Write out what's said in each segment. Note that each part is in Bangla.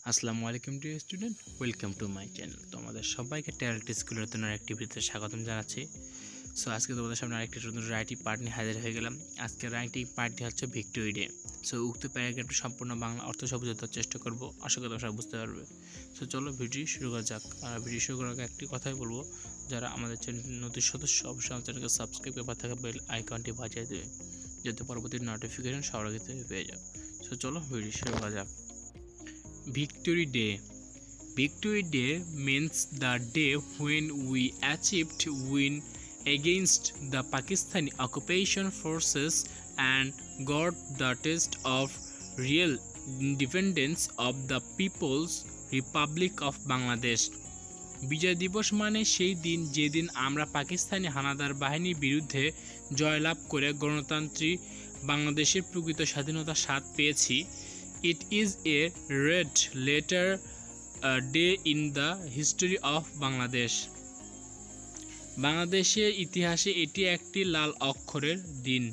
আসসালামু আলাইকুম dear student, welcome to my channel. তোমাদের সবাইকে ট্যালেন্ট স্কুলের নতুন অ্যাক্টিভিটিতে স্বাগতম জানাচ্ছি। সো আজকে তোমাদের সামনে আরেকটি নতুন রাইটিং পার্ট নিয়ে হাজির হয়ে গেলাম। আজকে রাইটিং পার্টটি হচ্ছে ভিক্টোরি ডে। সো উক্ত প্যারাগ্রাফটি সম্পূর্ণ বাংলা অর্থ সহ বোঝার চেষ্টা করব, আশা করি তোমরা সবাই বুঝতে পারবে। সো চলো ভিডিও শুরু করা যাক। আর ভিডিও শুরু করার আগে একটি কথাই বলবো, যারা আমাদের চ্যানেল নতুন সদস্য অবশ্যই আমার চ্যানেলকে সাবস্ক্রাইব করে থাকা বেল আইকনটি বাজিয়ে দেবে, যাতে পরবর্তী নোটিফিকেশন সবার আগে থেকে পেয়ে যাও। সো চলো ভিডিও শুরু করা যাক। Victory Day. Victory Day means the day when we achieved win against the Pakistani occupation forces and got the taste of real independence of the People's Republic of Bangladesh. বিজয় দিবস মানে সেই দিন যেদিন আমরা পাকিস্তানি হানাদার বাহিনীর বিরুদ্ধে জয়লাভ করে গণতান্ত্রিক বাংলাদেশের প্রকৃত স্বাধীনতার স্বাদ পেয়েছি। It is a red letter day in the history of Bangladesh. বাংলাদেশের ইতিহাসে এটি একটি লাল অক্ষরের দিন।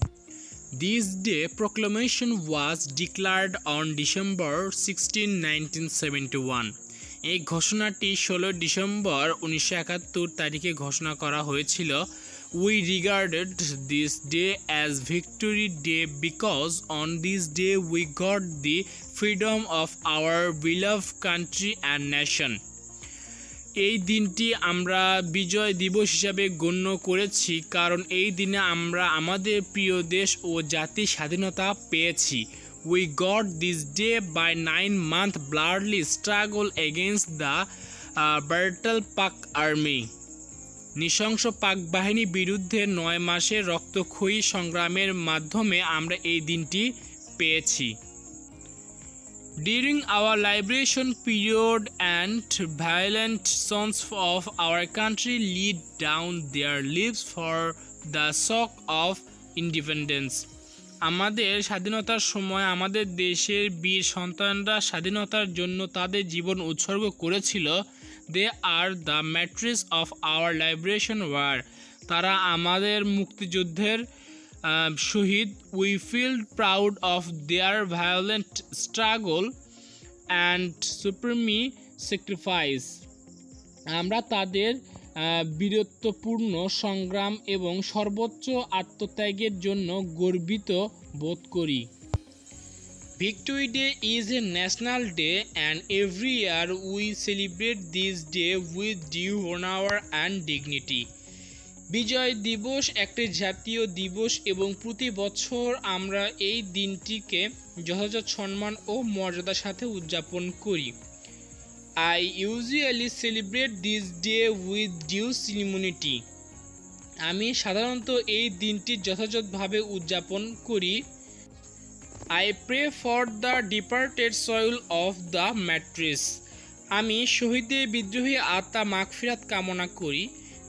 This day proclamation was declared on December 16, 1971. এই ঘোষণাটি 16 ডিসেম্বর 1971 তারিখে ঘোষণা করা হয়েছিল। We regarded this day as Victory Day because on this day we got the freedom of our beloved country and nation. এই দিনটি আমরা বিজয় দিবস হিসাবে গণ্য করেছি কারণ এই দিনে আমরা আমাদের প্রিয় দেশ ও জাতির স্বাধীনতা পেয়েছি। We got this day by 9-month bloody struggle against the brutal Pak army. নৃশংস পাক বাহিনীর বিরুদ্ধে 9 মাসের রক্তক্ষয়ী সংগ্রামের মাধ্যমে আমরা এই দিনটি পেয়েছি। During our liberation period and violent sons of our country laid down their lives for the sake of independence. আমাদের স্বাধীনতার সময় আমাদের দেশের বীর সন্তানরা স্বাধীনতার জন্য তাদের জীবন উৎসর্গ করেছিল। They are the matrix of our liberation war. তারা আমাদের মুক্তিযুদ্ধের শহীদ। We feel proud of their violent struggle and supreme sacrifice. আমরা তাদের বীরত্বপূর্ণ সংগ্রাম এবং সর্বোচ্চ আত্মত্যাগের জন্য গর্বিত বোধ করি। Victory Day is a national day and every year we celebrate this day with due honor and dignity. বিজয় দিবস একটি জাতীয় দিবস এবং প্রতি বছর আমরা এই দিনটিকে যথাযথ সম্মান ও মর্যাদার সাথে উদযাপন করি। I usually celebrate this day with due solemnity. আমি সাধারণত এই দিনটি যথাযথভাবে উদযাপন করি। I pray for the departed soul of the martyrs. আমি শহীদদের বিদ্রোহী আত্মা মাগফিরাত কামনা করি।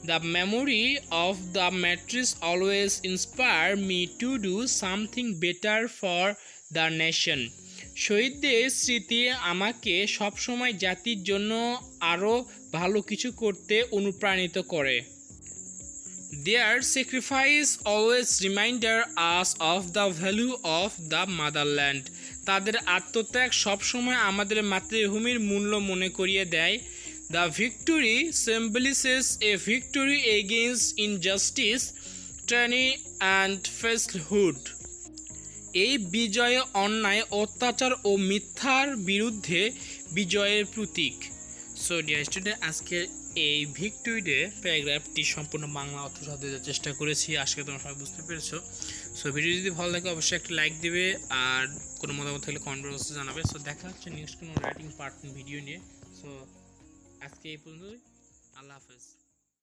The memory of the martyrs always inspire me to do something better for the nation. শহীদদের স্মৃতি আমাকে সবসময় জাতির জন্য আরও ভালো কিছু করতে অনুপ্রাণিত করে। Their sacrifice always reminds us of the value of the motherland. তাদের আত্মত্যাগ সবসময় আমাদের মাতৃভূমির মূল্য মনে করিয়ে দেয়। The victory symbolizes a victory against injustice, tyranny and falsehood. এই বিজয় অন্যায়, অত্যাচার ও মিথ্যার বিরুদ্ধে বিজয়ের প্রতীক। সো ডিয়ার স্টুডেন্ট, আজকে এই ভিক্টোরি ডে প্যারাগ্রাফটি সম্পূর্ণ বাংলা অর্থ সহ দেওয়ার চেষ্টা করেছি, আজকে তোমরা সবাই বুঝতে পেরেছো। সো ভিডিও যদি ভালো লাগে অবশ্যই একটা লাইক দেবে, আর কোনো মতামত থাকলে কমেন্ট বক্সে জানাবে। সো দেখা হচ্ছে নেক্সট কোনো রাইটিং পার্ট ভিডিও নিয়ে। সো আজকে এই পর্যন্তই, আল্লাহ হাফেজ।